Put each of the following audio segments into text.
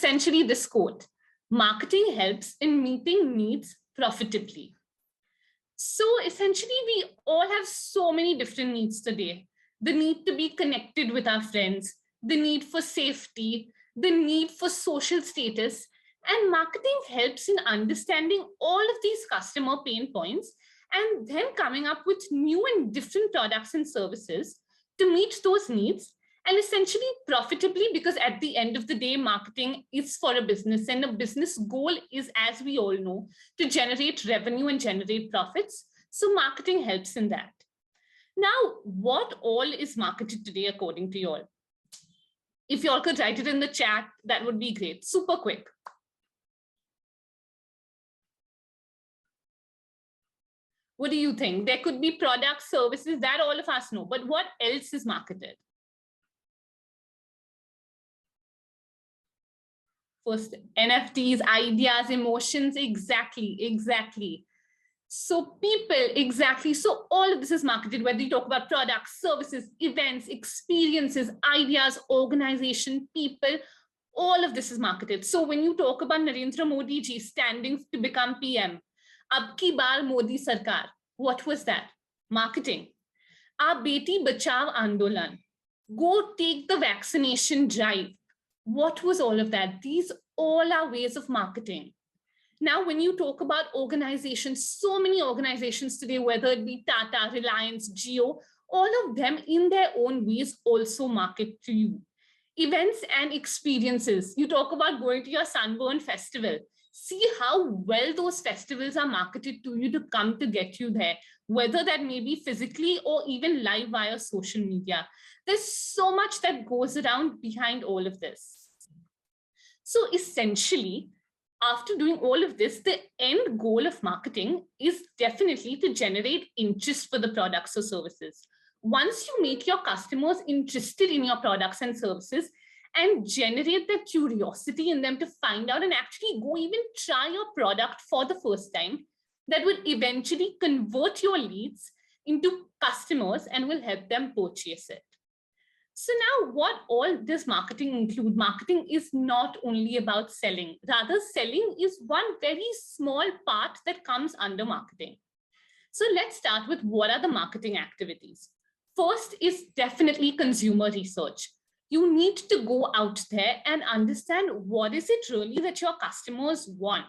essentially this quote: marketing helps in meeting needs profitably. So essentially, we all have so many different needs today. The need to be connected with our friends, the need for safety, the need for social status, and marketing helps in understanding all of these customer pain points and then coming up with new and different products and services to meet those needs, and essentially profitably, because at the end of the day, marketing is for a business, and a business goal is, as we all know, to generate revenue and generate profits. So marketing helps in that. Now, what all is marketed today according to you all? If you all could write it in the chat, that would be great. Super quick. What do you think? There could be products, services, that all of us know, but what else is marketed? First, NFTs, ideas, emotions, exactly. So people, exactly. So all of this is marketed, whether you talk about products, services, events, experiences, ideas, organization, people, all of this is marketed. So when you talk about Narendra Modi ji standing to become PM, Ab ki baar Modi Sarkar, what was that? Marketing. Our Beti Bachao Andolan, go take the vaccination drive. What was all of that? These all are ways of marketing. Now, when you talk about organizations, so many organizations today, whether it be Tata, Reliance, Jio, all of them in their own ways also market to you. Events and experiences. You talk about going to your Sunburn Festival. See how well those festivals are marketed to you to come to get you there, whether that may be physically or even live via social media. There's so much that goes around behind all of this. So essentially, after doing all of this, the end goal of marketing is definitely to generate interest for the products or services. Once you make your customers interested in your products and services and generate the curiosity in them to find out and actually go even try your product for the first time, that would eventually convert your leads into customers and will help them purchase it. So now, what all does marketing include? Marketing is not only about selling. Rather, selling is one very small part that comes under marketing. So let's start with what are the marketing activities. First is definitely consumer research. You need to go out there and understand what is it really that your customers want.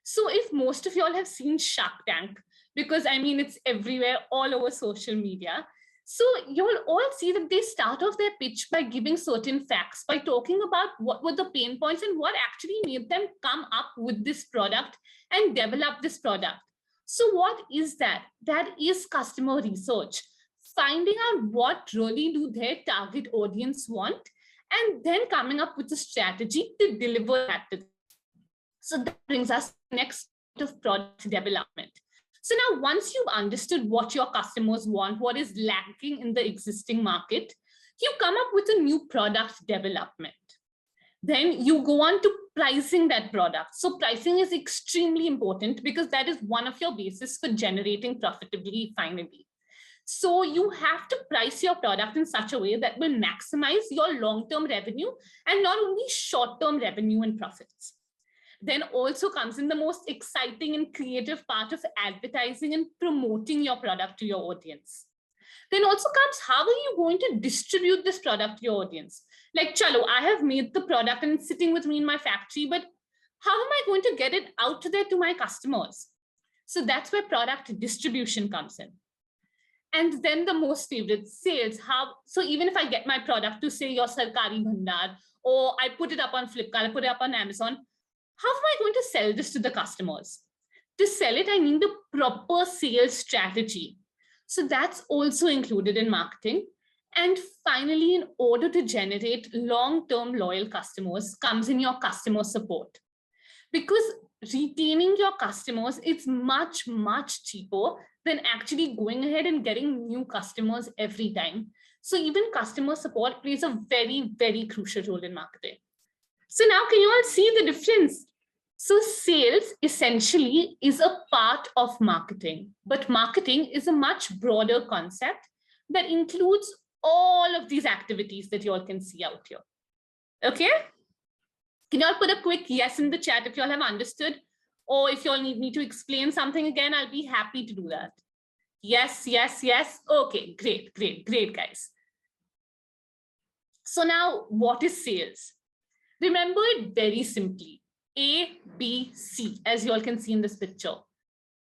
So if most of y'all have seen Shark Tank, because I mean, it's everywhere, all over social media, so you'll all see that they start off their pitch by giving certain facts, by talking about what were the pain points and what actually made them come up with this product and develop this product. So what is that? That is customer research, finding out what really do their target audience want, and then coming up with a strategy to deliver that to them. So that brings us to the next of product development. So now, once you've understood what your customers want, what is lacking in the existing market, you come up with a new product development. Then you go on to pricing that product. So pricing is extremely important because that is one of your bases for generating profitably finally. So you have to price your product in such a way that will maximize your long-term revenue and not only short-term revenue and profits. Then also comes in the most exciting and creative part of advertising and promoting your product to your audience. Then also comes, how are you going to distribute this product to your audience? Like, chalo, I have made the product and it's sitting with me in my factory, but how am I going to get it out there to my customers? So that's where product distribution comes in. And then the most favorite, sales. So even if I get my product to say your Sarkari Bhandar, or I put it up on Flipkart, I put it up on Amazon, how am I going to sell this to the customers? To sell it, I need a proper sales strategy. So that's also included in marketing. And finally, in order to generate long-term loyal customers comes in your customer support. Because retaining your customers, it's much, much cheaper than actually going ahead and getting new customers every time. So even customer support plays a very, very crucial role in marketing. So now can you all see the difference? So sales essentially is a part of marketing, but marketing is a much broader concept that includes all of these activities that you all can see out here. Okay? Can you all put a quick yes in the chat if you all have understood? Or if you all need me to explain something again, I'll be happy to do that. Yes, yes, yes. Okay, great, great, great, guys. So now, what is sales? Remember it very simply. A, B, C, as you all can see in this picture.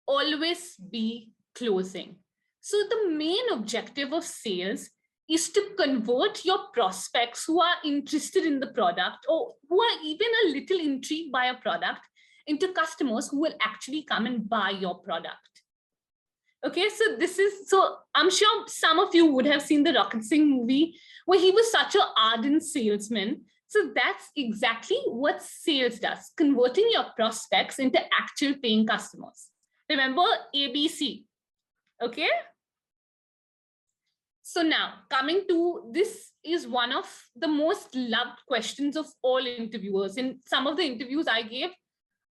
Always be closing. So the main objective of sales is to convert your prospects who are interested in the product or who are even a little intrigued by a product into customers who will actually come and buy your product. Okay, so I'm sure some of you would have seen the Rocket Singh movie where he was such an ardent salesman. So that's exactly what sales does, converting your prospects into actual paying customers. Remember ABC, okay? So now coming to, this is one of the most loved questions of all interviewers. In some of the interviews I gave,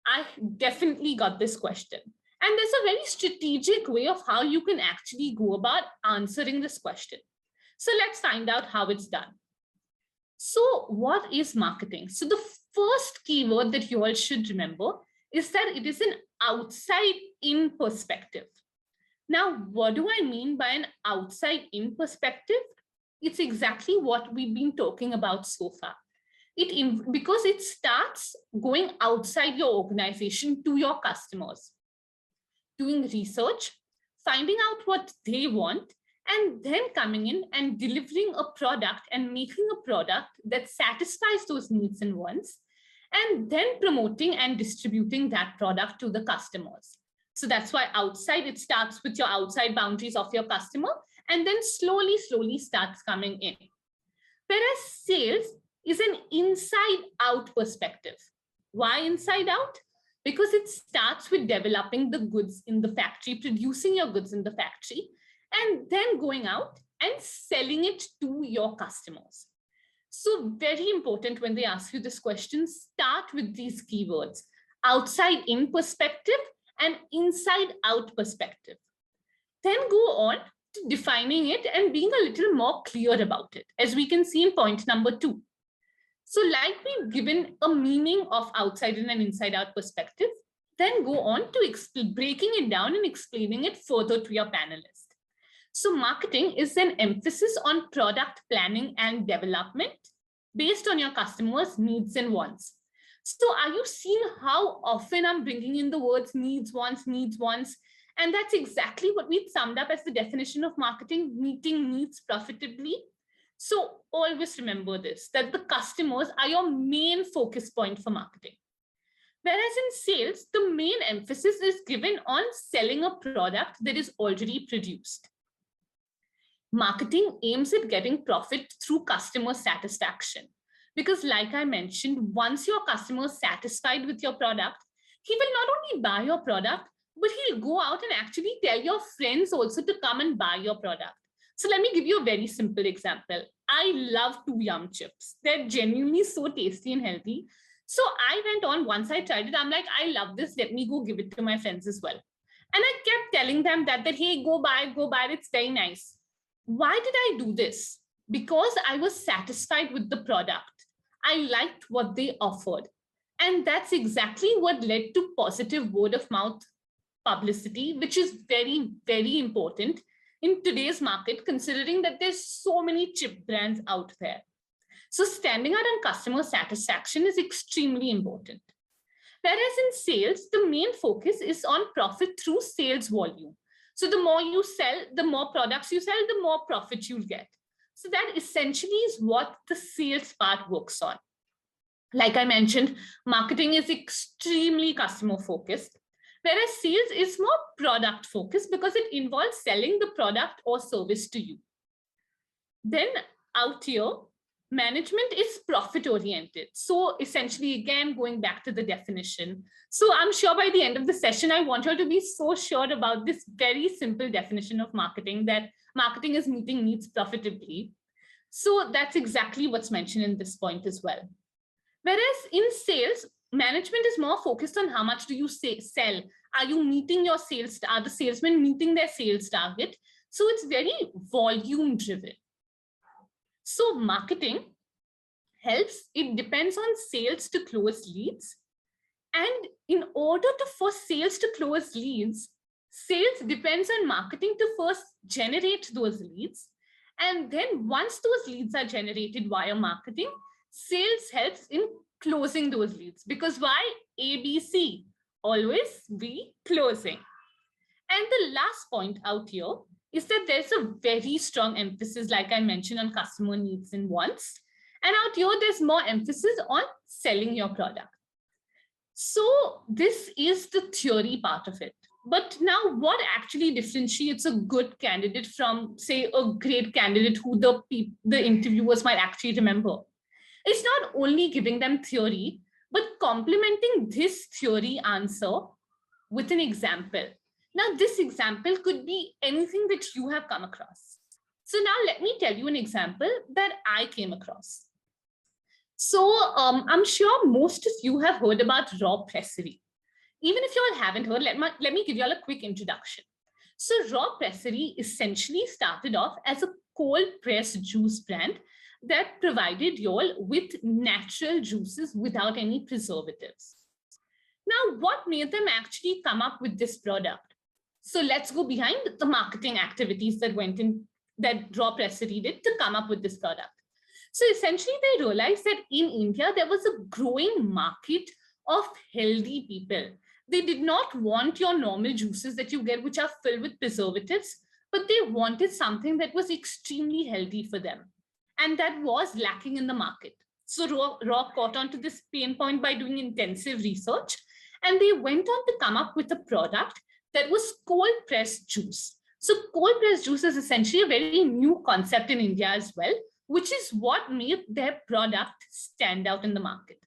I definitely got this question. And there's a very strategic way of how you can actually go about answering this question. So let's find out how it's done. So what is marketing? So the first keyword that you all should remember is that it is an outside-in perspective. Now, what do I mean by an outside-in perspective? It's exactly what we've been talking about so far. Because it starts going outside your organization to your customers, doing research, finding out what they want, and then coming in and delivering a product and making a product that satisfies those needs and wants, and then promoting and distributing that product to the customers. So that's why outside, it starts with your outside boundaries of your customer, and then slowly, slowly starts coming in. Whereas sales is an inside out perspective. Why inside out? Because it starts with developing the goods in the factory, producing your goods in the factory, and then going out and selling it to your customers. So very important when they ask you this question, start with these keywords: outside in perspective and inside out perspective. Then go on to defining it and being a little more clear about it, as we can see in point number 2. So like we've given a meaning of outside in and inside out perspective, then go on to breaking it down and explaining it further to your panelists. So marketing is an emphasis on product planning and development based on your customers' needs and wants. So are you seeing how often I'm bringing in the words needs, wants, needs, wants? And that's exactly what we've summed up as the definition of marketing: meeting needs profitably. So always remember this, that the customers are your main focus point for marketing. Whereas in sales, the main emphasis is given on selling a product that is already produced. Marketing aims at getting profit through customer satisfaction. Because like I mentioned, once your customer is satisfied with your product, he will not only buy your product, but he'll go out and actually tell your friends also to come and buy your product. So let me give you a very simple example. I love 2-yum chips. They're genuinely so tasty and healthy. So I went on, once I tried it, I'm like, I love this. Let me go give it to my friends as well. And I kept telling them that hey, go buy it. It's very nice. Why did I do this? Because I was satisfied with the product. I liked what they offered. And that's exactly what led to positive word of mouth publicity, which is very, very important in today's market, considering that there's so many chip brands out there. So standing out on customer satisfaction is extremely important. Whereas in sales, the main focus is on profit through sales volume. So the more you sell, the more products you sell, the more profit you'll get. So that essentially is what the sales part works on. Like I mentioned, marketing is extremely customer focused, whereas sales is more product focused because it involves selling the product or service to you. Then out here, management is profit oriented. So essentially, again, going back to the definition. So I'm sure by the end of the session, I want you to be so sure about this very simple definition of marketing, that marketing is meeting needs profitably. So that's exactly what's mentioned in this point as well. Whereas in sales, management is more focused on how much do you sell? Are you meeting your sales? Are the salesmen meeting their sales target? So it's very volume driven. So marketing helps, it depends on sales to close leads. And in order for sales to close leads, sales depends on marketing to first generate those leads. And then once those leads are generated via marketing, sales helps in closing those leads. Because why? ABC, always be closing. And the last point out here is that there's a very strong emphasis, like I mentioned, on customer needs and wants. And out here, there's more emphasis on selling your product. So this is the theory part of it. But now what actually differentiates a good candidate from, say, a great candidate who the interviewers might actually remember? It's not only giving them theory, but complementing this theory answer with an example. Now, this example could be anything that you have come across. So now let me tell you an example that I came across. So I'm sure most of you have heard about raw pressery. Even if you all haven't heard, let me give you all a quick introduction. So raw pressery essentially started off as a cold pressed juice brand that provided you all with natural juices without any preservatives. Now, what made them actually come up with this product? So let's go behind the marketing activities that went in, that raw pressery did to come up with this product. So essentially, they realized that in India, there was a growing market of healthy people. They did not want your normal juices that you get, which are filled with preservatives, but they wanted something that was extremely healthy for them. And that was lacking in the market. So Raw caught on to this pain point by doing intensive research. And they went on to come up with a product that was cold pressed juice. So cold pressed juice is essentially a very new concept in India as well, which is what made their product stand out in the market.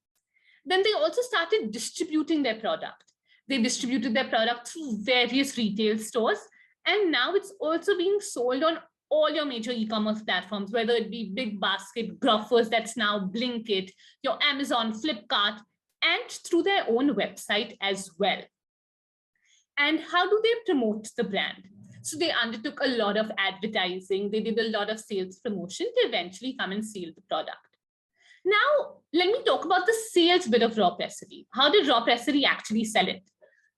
Then they also started distributing their product. They distributed their product through various retail stores. And now it's also being sold on all your major e-commerce platforms, whether it be Big Basket, Grofers, that's now Blinkit, your Amazon, Flipkart, and through their own website as well. And how do they promote the brand? So they undertook a lot of advertising. They did a lot of sales promotion to eventually come and sell the product. Now, let me talk about the sales bit of raw pressery. How did raw pressery actually sell it?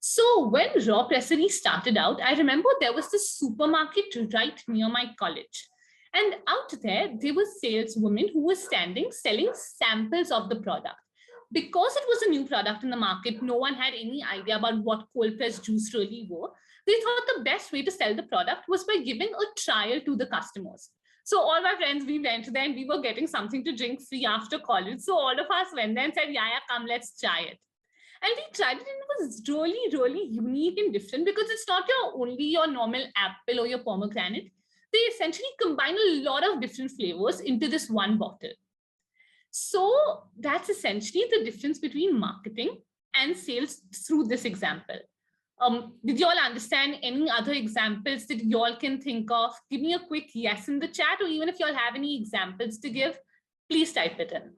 So when raw pressery started out, I remember there was this supermarket right near my college. And out there were saleswomen who were standing selling samples of the product. Because it was a new product in the market, no one had any idea about what cold pressed juice really were. They thought the best way to sell the product was by giving a trial to the customers. So all my friends, we went there and we were getting something to drink free after college. So all of us went there and said, yeah, come, let's try it. And we tried it and it was really, really unique and different because it's not only your normal apple or your pomegranate. They essentially combine a lot of different flavors into this one bottle. So that's essentially the difference between marketing and sales through this example. Did you all understand any other examples that you all can think of? Give me a quick yes in the chat, or even if you all have any examples to give, please type it in.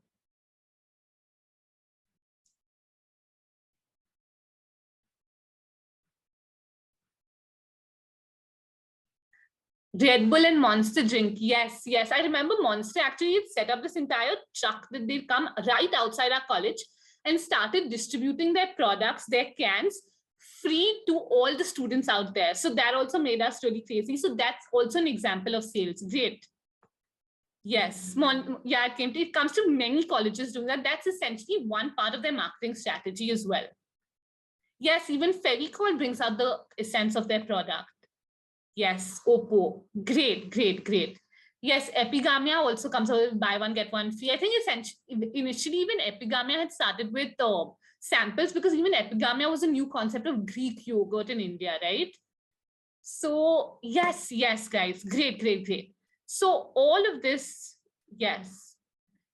Red Bull and Monster drink. Yes, yes. I remember Monster actually set up this entire truck that they'd come right outside our college and started distributing their products, their cans, free to all the students out there. So that also made us really crazy. So that's also an example of sales. Great. Yes. Yeah, it comes to many colleges doing that. That's essentially one part of their marketing strategy as well. Yes, even Fevicol brings out the essence of their product. Yes, Oppo. Great, great, great. Yes, Epigamia also comes out with buy one, get one free. I think initially even Epigamia had started with samples because even Epigamia was a new concept of Greek yogurt in India, right? So yes, yes, guys. Great, great, great. So all of this, yes,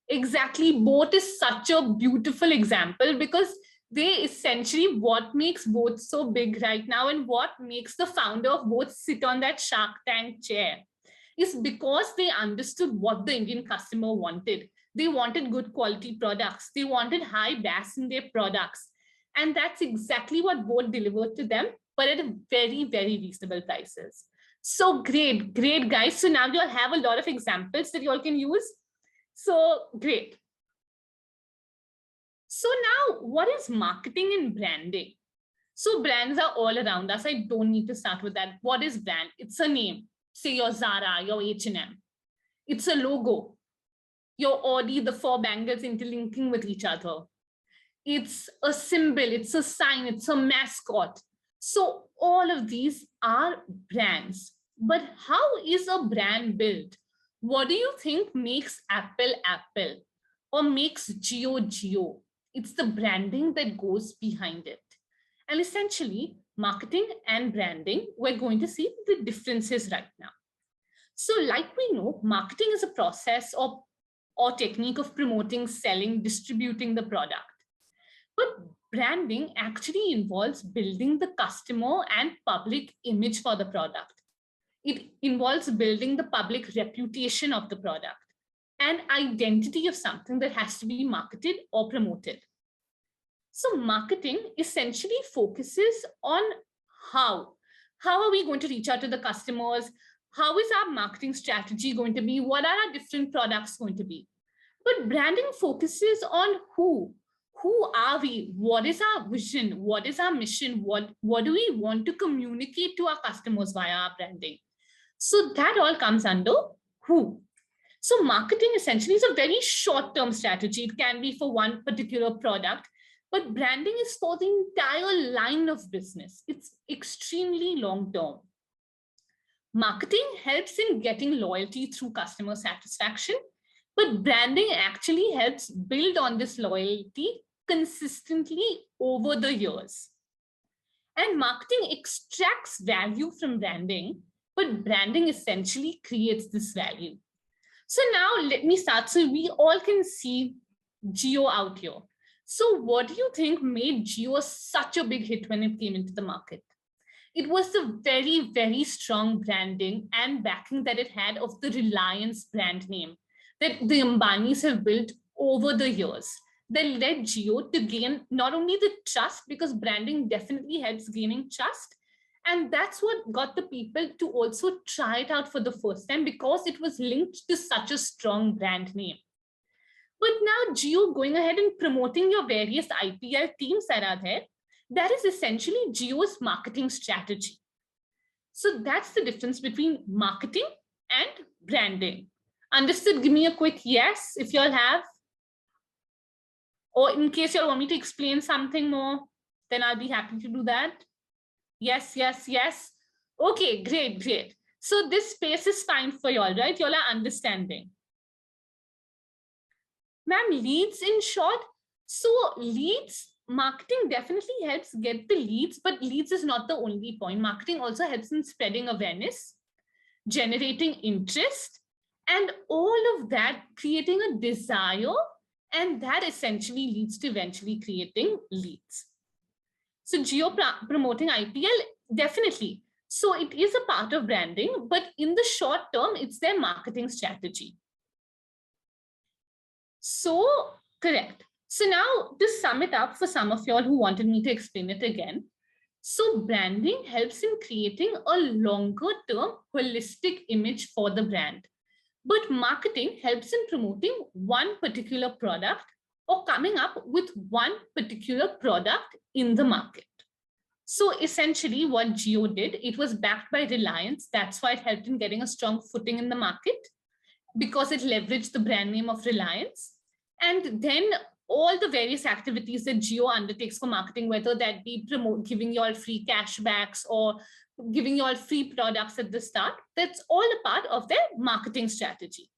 exactly. Boat is such a beautiful example because they essentially what makes Boat so big right now and what makes the founder of Boat sit on that Shark Tank chair is because they understood what the Indian customer wanted. They wanted good quality products. They wanted high BAS in their products. And that's exactly what Boat delivered to them, but at a very, very reasonable prices. So great, great guys. So now you all have a lot of examples that you all can use. So great. So now, what is marketing and branding? So brands are all around us. I don't need to start with that. What is brand? It's a name. Say your Zara, your H&M. It's a logo. Your Audi, the 4 bangles interlinking with each other. It's a symbol, it's a sign, it's a mascot. So all of these are brands. But how is a brand built? What do you think makes Apple Apple or makes Geo Geo? It's the branding that goes behind it. And essentially, marketing and branding, we're going to see the differences right now. So like we know, marketing is a process or technique of promoting, selling, distributing the product. But branding actually involves building the customer and public image for the product. It involves building the public reputation of the product and identity of something that has to be marketed or promoted. So marketing essentially focuses on how are we going to reach out to the customers? How is our marketing strategy going to be? What are our different products going to be? But branding focuses on who are we? What is our vision? What is our mission? What do we want to communicate to our customers via our branding? So that all comes under who. So marketing essentially is a very short-term strategy. It can be for one particular product, but branding is for the entire line of business. It's extremely long-term. Marketing helps in getting loyalty through customer satisfaction, but branding actually helps build on this loyalty consistently over the years. And marketing extracts value from branding, but branding essentially creates this value. So now let me start. So we all can see Geo out here. So what do you think made Geo such a big hit when it came into the market? It was the very, very strong branding and backing that it had of the Reliance brand name that the Ambanis have built over the years that led Geo to gain not only the trust, because branding definitely helps gaining trust, and that's what got the people to also try it out for the first time because it was linked to such a strong brand name. But now Geo going ahead and promoting your various IPL teams that are there, that is essentially Geo's marketing strategy. So that's the difference between marketing and branding. Understood? Give me a quick yes if you all have. Or in case you all want me to explain something more, then I'll be happy to do that. Yes, yes, yes. Okay, great, great. So this space is fine for you all, right? You all are understanding. Ma'am, leads in short. So leads, marketing definitely helps get the leads, but leads is not the only point. Marketing also helps in spreading awareness, generating interest, and all of that creating a desire, and that essentially leads to eventually creating leads. So Geo promoting IPL, definitely. So it is a part of branding, but in the short term, it's their marketing strategy. So correct. So now to sum it up for some of y'all who wanted me to explain it again. So branding helps in creating a longer term holistic image for the brand. But marketing helps in promoting one particular product or coming up with one particular product in the market. So essentially what Geo did, it was backed by Reliance. That's why it helped in getting a strong footing in the market because it leveraged the brand name of Reliance. And then all the various activities that Geo undertakes for marketing, whether that be giving you all free cashbacks or giving you all free products at the start, that's all a part of their marketing strategy.